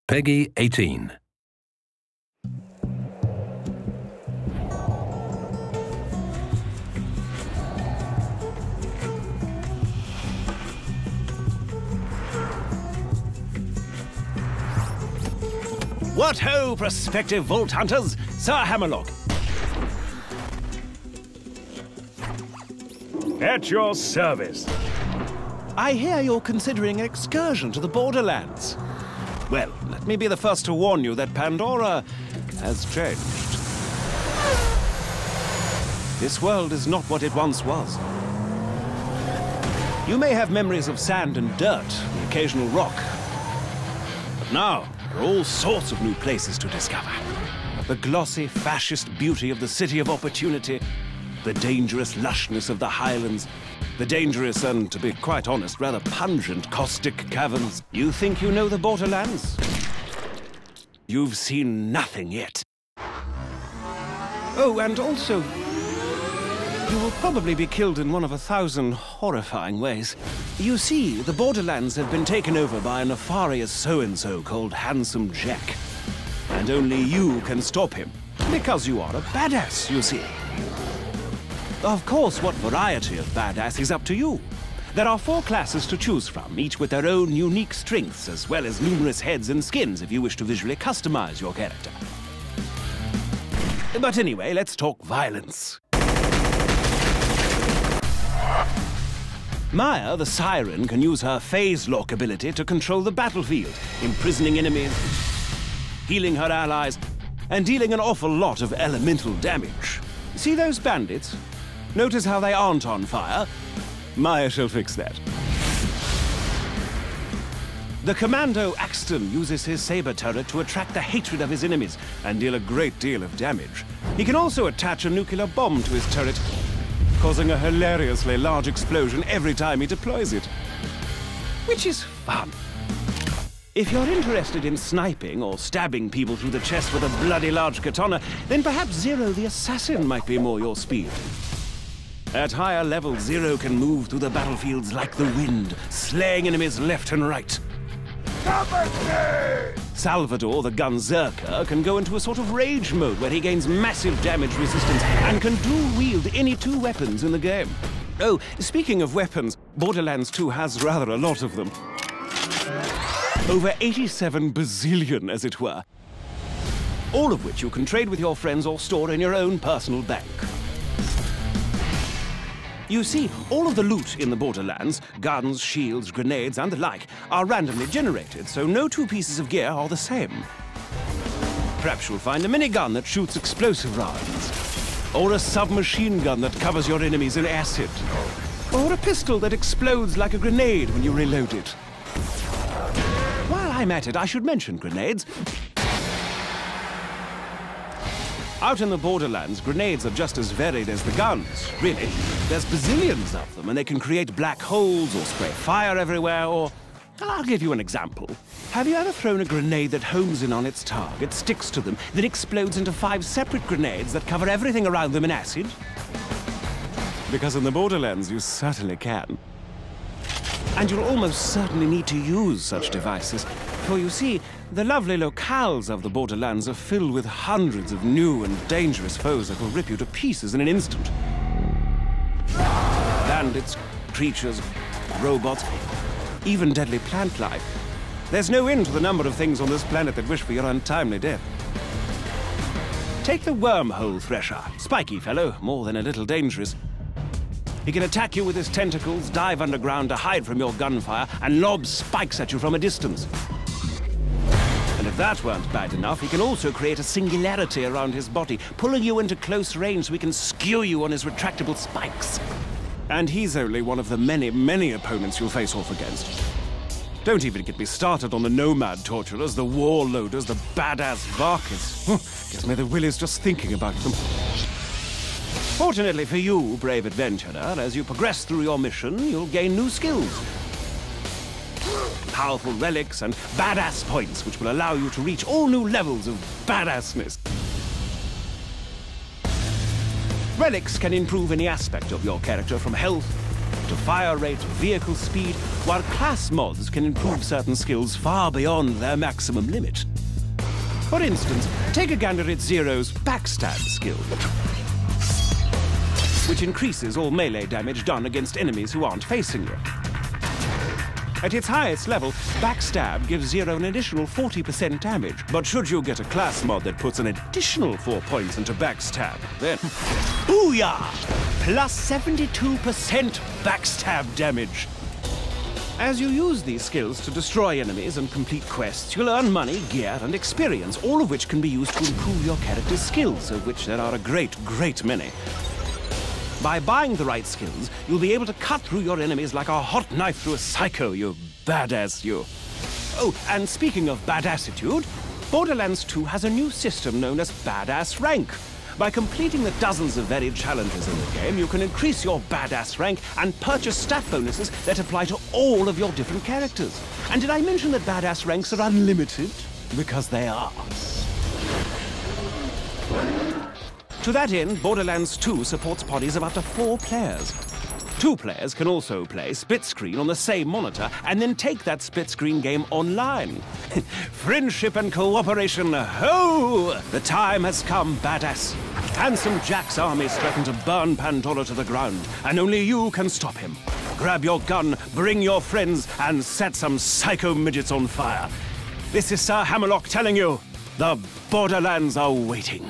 Peggy 18. What ho, prospective vault hunters! Sir Hammerlock. At your service. I hear you're considering an excursion to the Borderlands. Well, let me be the first to warn you that Pandora has changed. This world is not what it once was. You may have memories of sand and dirt, the occasional rock. But now, there are all sorts of new places to discover. The glossy, fascist beauty of the City of Opportunity, the dangerous lushness of the Highlands, the dangerous and, to be quite honest, rather pungent caustic caverns. You think you know the Borderlands? You've seen nothing yet. Oh, and also, you will probably be killed in one of 1,000 horrifying ways. You see, the Borderlands have been taken over by a nefarious so-and-so called Handsome Jack. And only you can stop him, because you are a badass, you see. Of course, what variety of badass is up to you. There are 4 classes to choose from, each with their own unique strengths, as well as numerous heads and skins if you wish to visually customize your character. But anyway, let's talk violence. Maya, the Siren, can use her phase lock ability to control the battlefield, imprisoning enemies, healing her allies, and dealing an awful lot of elemental damage. See those bandits? Notice how they aren't on fire? Maya shall fix that. The Commando Axton uses his saber turret to attract the hatred of his enemies and deal a great deal of damage. He can also attach a nuclear bomb to his turret, causing a hilariously large explosion every time he deploys it. Which is fun. If you're interested in sniping or stabbing people through the chest with a bloody large katana, then perhaps Zero the Assassin might be more your speed. At higher levels, Zero can move through the battlefields like the wind, slaying enemies left and right. Salvador, the Gunzerker, can go into a sort of rage mode where he gains massive damage resistance and can dual-wield any 2 weapons in the game. Oh, speaking of weapons, Borderlands 2 has rather a lot of them. Over 87 bazillion, as it were. All of which you can trade with your friends or store in your own personal bank. You see, all of the loot in the Borderlands, guns, shields, grenades, and the like, are randomly generated, so no 2 pieces of gear are the same. Perhaps you'll find a minigun that shoots explosive rounds, or a submachine gun that covers your enemies in acid, or a pistol that explodes like a grenade when you reload it. While I'm at it, I should mention grenades. Out in the Borderlands, grenades are just as varied as the guns, really. There's bazillions of them, and they can create black holes or spray fire everywhere, or... I'll give you an example. Have you ever thrown a grenade that homes in on its target, sticks to them, then explodes into 5 separate grenades that cover everything around them in acid? Because in the Borderlands, you certainly can. And you'll almost certainly need to use such devices, for you see, the lovely locales of the Borderlands are filled with hundreds of new and dangerous foes that will rip you to pieces in an instant. Bandits, creatures, robots, even deadly plant life. There's no end to the number of things on this planet that wish for your untimely death. Take the wormhole thresher. Spiky fellow, more than a little dangerous. He can attack you with his tentacles, dive underground to hide from your gunfire, and lob spikes at you from a distance. And if that weren't bad enough, he can also create a singularity around his body, pulling you into close range so he can skew you on his retractable spikes. And he's only one of the many, many opponents you'll face off against. Don't even get me started on the nomad torturers, the warloaders, the badass Varkas. Gives me the willies just thinking about them. Fortunately for you, brave adventurer, as you progress through your mission, you'll gain new skills. Powerful relics and badass points, which will allow you to reach all new levels of badassness. Relics can improve any aspect of your character, from health to fire rate, vehicle speed, while class mods can improve certain skills far beyond their maximum limit. For instance, take a gander at Zero's backstab skill, which increases all melee damage done against enemies who aren't facing you. At its highest level, backstab gives Zero an additional 40% damage, but should you get a class mod that puts an additional 4 points into backstab, then booyah! Plus 72% backstab damage. As you use these skills to destroy enemies and complete quests, you'll earn money, gear, and experience, all of which can be used to improve your character's skills, of which there are a great, great many. By buying the right skills, you'll be able to cut through your enemies like a hot knife through a psycho, you badass you. Oh, and speaking of badassitude, Borderlands 2 has a new system known as Badass Rank. By completing the dozens of varied challenges in the game, you can increase your badass rank and purchase stat bonuses that apply to all of your different characters. And did I mention that badass ranks are unlimited? Because they are. To that end, Borderlands 2 supports parties of up to 4 players. 2 players can also play split screen on the same monitor and then take that split screen game online. Friendship and cooperation, ho! The time has come, badass. Handsome Jack's armies threaten to burn Pandora to the ground, and only you can stop him. Grab your gun, bring your friends, and set some psycho midgets on fire. This is Sir Hammerlock telling you, the Borderlands are waiting.